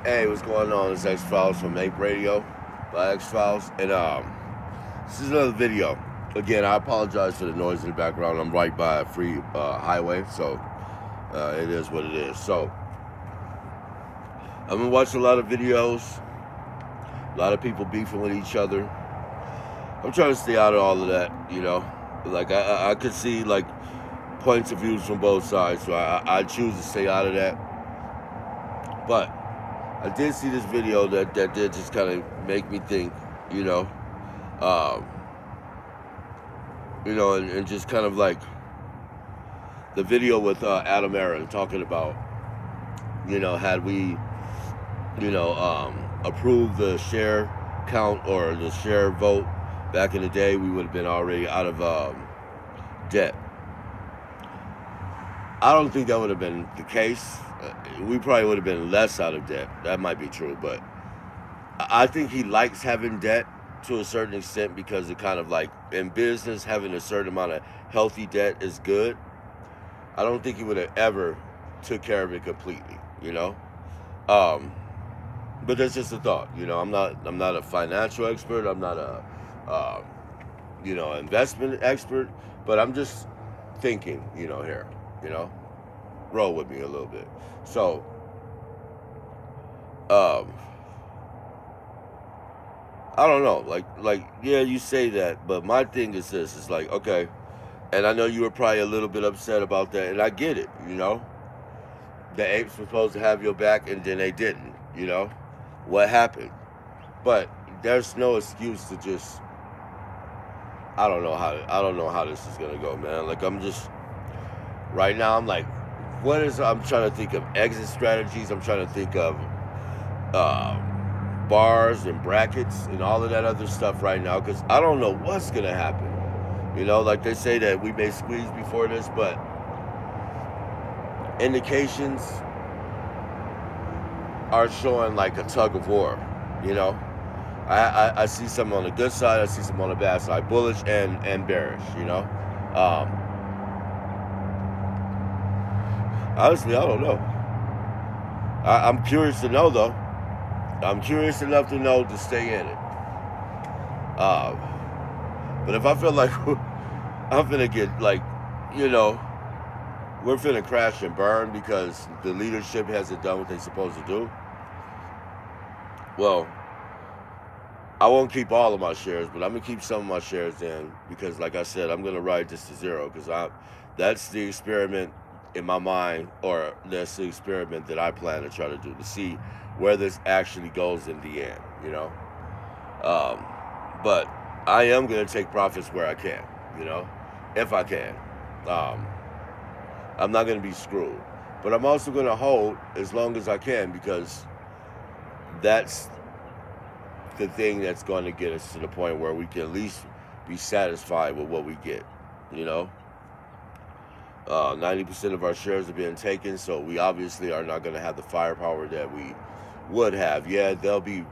Hey, what's going on? It's X Files from Ape Radio by X Files, and this is another video. Again, I apologize for the noise in the background. I'm right by a free highway, so it is what it is. So I've been watching a lot of videos, a lot of people beefing with each other. I'm trying to stay out of all of that, you know. Like I could see like points of views from both sides, so I choose to stay out of that. But I did see this video that did just kind of make me think, you know, um, and just kind of like the video with Adam Aaron talking about, had we, approved the share count or the share vote back in the day, we would have been already out of debt. I don't think that would have been the case. We probably would have been less out of debt. That might be true, but I think he likes having debt to a certain extent because it kind of like in business having a certain amount of healthy debt is good. I don't think he would have ever took care of it completely, Um, but that's just a thought. I'm not a financial expert. I'm not a investment expert, but I'm just thinking, here, you know, roll with me a little bit. So, um, I don't know, yeah, you say that, but my thing is this: it's like, okay, and I know you were probably a little bit upset about that, and I get it, The apes were supposed to have your back, and then they didn't, What happened? But there's no excuse to just. I don't know how this is gonna go, man. Like I'm just right now. I'm like, I'm trying to think of exit strategies. I'm trying to think of bars and brackets and all of that other stuff right now because I don't know what's gonna happen. Like they say that we may squeeze before this, but indications are showing like a tug of war. You know, I see some on the good side, I see some on the bad side, bullish and bearish. Um, honestly, I don't know. I'm curious to know though. I'm curious enough to know to stay in it. Uh, but if I feel like I'm gonna get like, you know, we're finna crash and burn because the leadership hasn't done what they're supposed to do, well, I won't keep all of my shares, but I'm gonna keep some of my shares in because, like I said, I'm gonna ride this to zero because that's the experiment in my mind, or that's the experiment that I plan to try to do to see where this actually goes in the end. Um, but I am gonna take profits where I can, if I can. Um, I'm not gonna be screwed, but I'm also gonna hold as long as I can because that's the thing that's going to get us to the point where we can at least be satisfied with what we get. You know, 90% of our shares are being taken, so we obviously are not going to have the firepower that we would have. Yeah, they'll be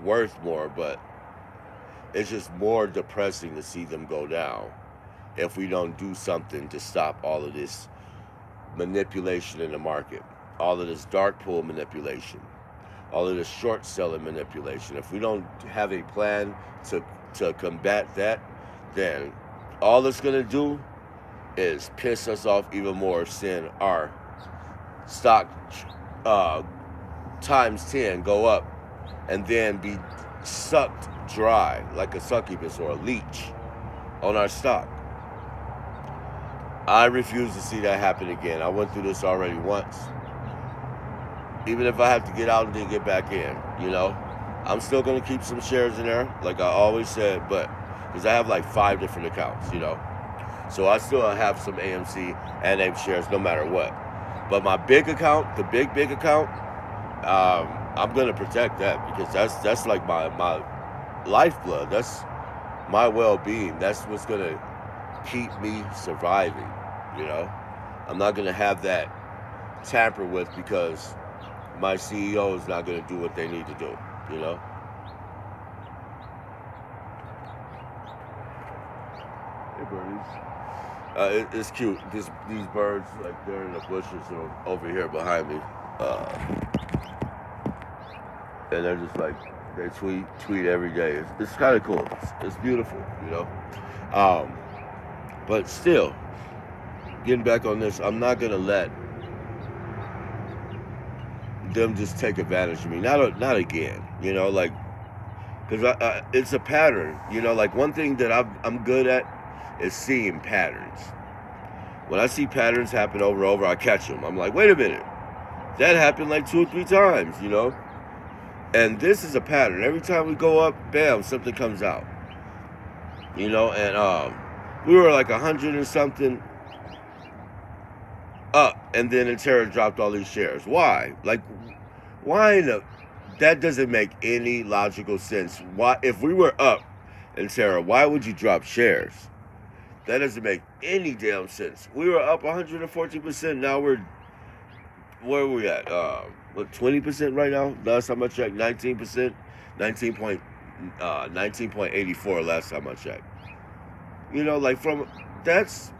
worth more, but it's just more depressing to see them go down if we don't do something to stop all of this manipulation in the market, all of this dark pool manipulation, all of this short selling manipulation. If we don't have a plan to combat that, then all it's gonna do is piss us off even more, seeing our stock uh, times 10 go up and then be sucked dry like a succubus or a leech on our stock. I refuse to see that happen again. I went through this already once. Even if I have to get out and then get back in, I'm still going to keep some shares in there, like I always said, but because I have like 5 different accounts, So I still have some AMC and APE shares no matter what. But my big account, the big account, I'm going to protect that because that's like my lifeblood. That's my well-being. That's what's going to keep me surviving, I'm not going to have that tampered with because my CEO is not going to do what they need to do, Hey, birdies. It's cute. These birds, like they're in the bushes over here behind me. and they're just like they tweet every day. It's kind of cool. It's beautiful, you know. Um, but still, getting back on this, I'm not gonna let them just take advantage of me. Not again, you know, like because it's a pattern, you know. Like one thing that I'm good at is seeing patterns. When I see patterns happen over and over, I catch them. I'm like, wait a minute, that happened like 2 or 3 times, you know. And this is a pattern. Every time we go up, bam, something comes out, you know. And we were like 100 and something up, and then Intera dropped all these shares. Why? Like, why in the? That doesn't make any logical sense. Why, if we were up, Intera, why would you drop shares? That doesn't make any damn sense. We were up 114%. Now where are we at? What, 20% right now? Last time I checked, 19%, 19.84 last time I checked. You know, like that's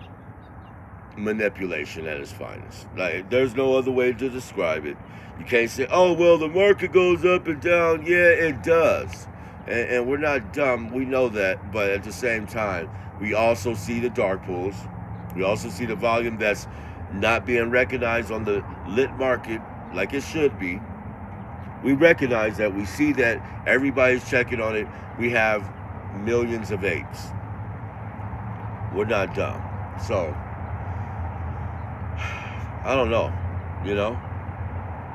manipulation at its finest. Like, there's no other way to describe it. You can't say, oh, well, the market goes up and down. Yeah, it does. And we're not dumb. We know that. But at the same time, we also see the dark pools. We also see the volume that's not being recognized on the lit market like it should be. We recognize that. We see that everybody's checking on it. We have millions of apes. We're not dumb. So, I don't know, you know?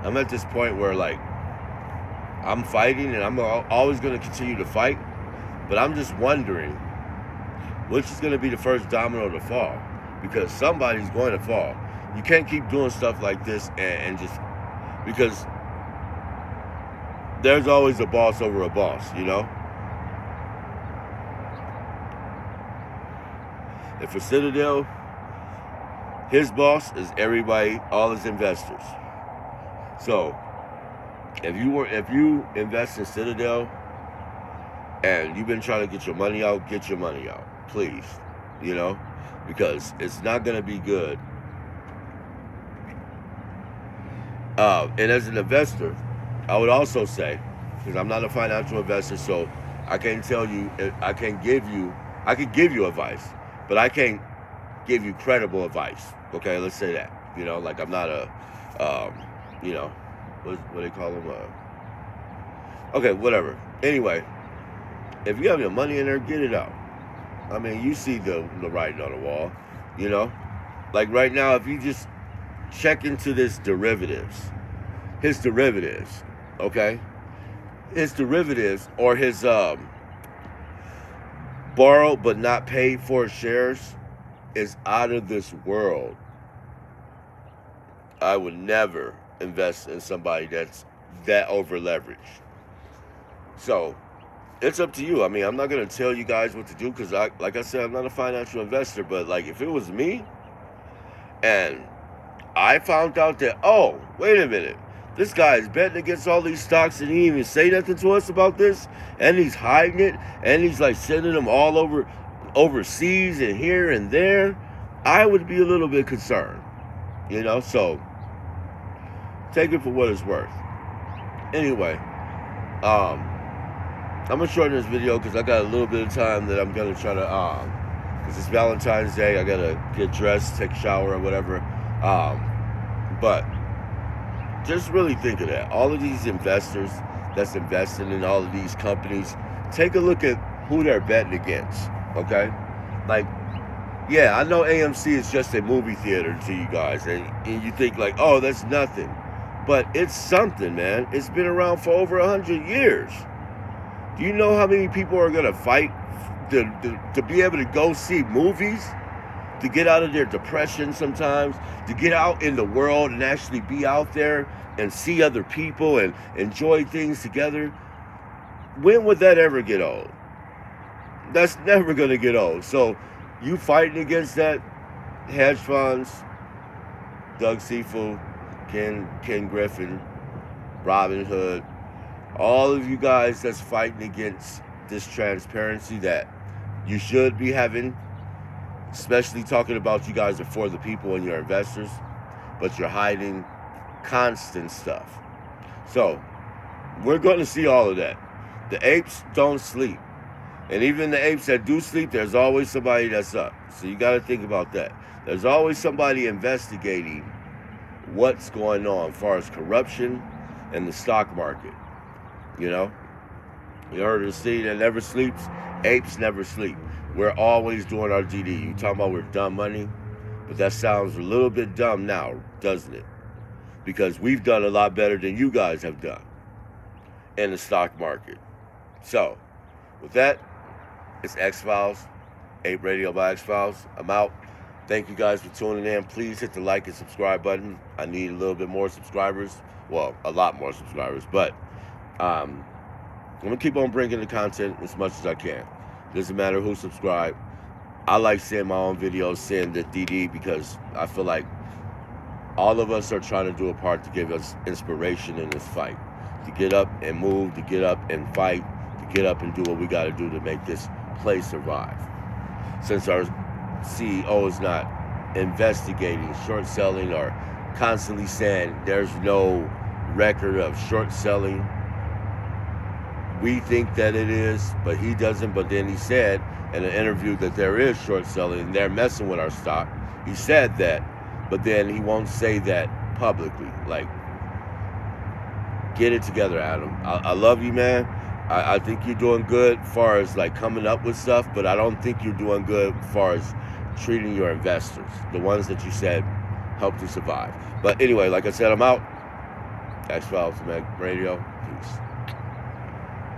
I'm at this point where, like, I'm fighting and I'm always going to continue to fight, but I'm just wondering which is going to be the first domino to fall, because somebody's going to fall. You can't keep doing stuff like this and just, because there's always a boss over a boss, you know? And for Citadel, his boss is everybody, all his investors. So, if you invest in Citadel and you've been trying to get your money out, get your money out, please. You know, because it's not going to be good. And as an investor, I would also say, because I'm not a financial investor, so I can't tell you, I can give you advice, but I can't give you credible advice. Okay, let's say that. You know, like I'm not a, you know, what do they call them? Okay, whatever. Anyway, if you have your money in there, get it out. I mean, you see the writing on the wall, you know? Like right now, if you just check into his derivatives, okay? His derivatives or his borrowed but not paid for shares is out of this world. I would never invest in somebody that's that over leveraged. So it's up to you. I mean, I'm not going to tell you guys what to do because, like I said, I'm not a financial investor. But like, if it was me and I found out that, oh, wait a minute, this guy is betting against all these stocks and he didn't even say nothing to us about this, and he's hiding it, and he's like sending them all overseas and here and there, I would be a little bit concerned, you know. So take it for what it's worth. Anyway, I'm gonna shorten this video because I got a little bit of time that I'm gonna try to because it's Valentine's Day, I gotta get dressed, take a shower or whatever. But just really think of that. All of these investors that's investing in all of these companies, take a look at who they're betting against, okay? Like, yeah, I know AMC is just a movie theater to you guys, and you think like, oh, that's nothing. But it's something, man. It's been around for over 100 years. Do you know how many people are going to fight to be able to go see movies? To get out of their depression sometimes, to get out in the world and actually be out there and see other people and enjoy things together. When would that ever get old? That's never going to get old. So you fighting against that, hedge funds, Doug Seafood, Ken Griffin, Robin Hood, all of you guys that's fighting against this transparency that you should be having, especially talking about you guys are for the people and your investors, but you're hiding constant stuff. So We're going to see all of that. The apes don't sleep. And even the apes that do sleep, there's always somebody that's up. So you got to think about that. There's always somebody investigating what's going on as far as corruption and the stock market. You know? You heard of the sea that never sleeps? Apes never sleep. We're always doing our DD. You talking about we're dumb money? But that sounds a little bit dumb now, doesn't it? Because we've done a lot better than you guys have done in the stock market. So, with that, it's X-Files, Ape Radio by X-Files. I'm out. Thank you guys for tuning in. Please hit the like and subscribe button. I need a little bit more subscribers. Well, a lot more subscribers. But I'm going to keep on bringing the content as much as I can. Doesn't matter who subscribe. I like seeing my own videos, seeing the DD, because I feel like all of us are trying to do a part to give us inspiration in this fight. To get up and move, to get up and fight, to get up and do what we got to do to make this place survive. Since our CEO is not investigating short selling or constantly saying there's no record of short selling, we think that it is, but he doesn't. But then he said in an interview that there is short selling and they're messing with our stock. He said that, but then he won't say that publicly. Like, get it together, Adam. I love you, man. I think you're doing good as far as like coming up with stuff, but I don't think you're doing good as far as treating your investors, the ones that you said helped you survive. But anyway, like I said, I'm out. X-Files, Radio. Peace.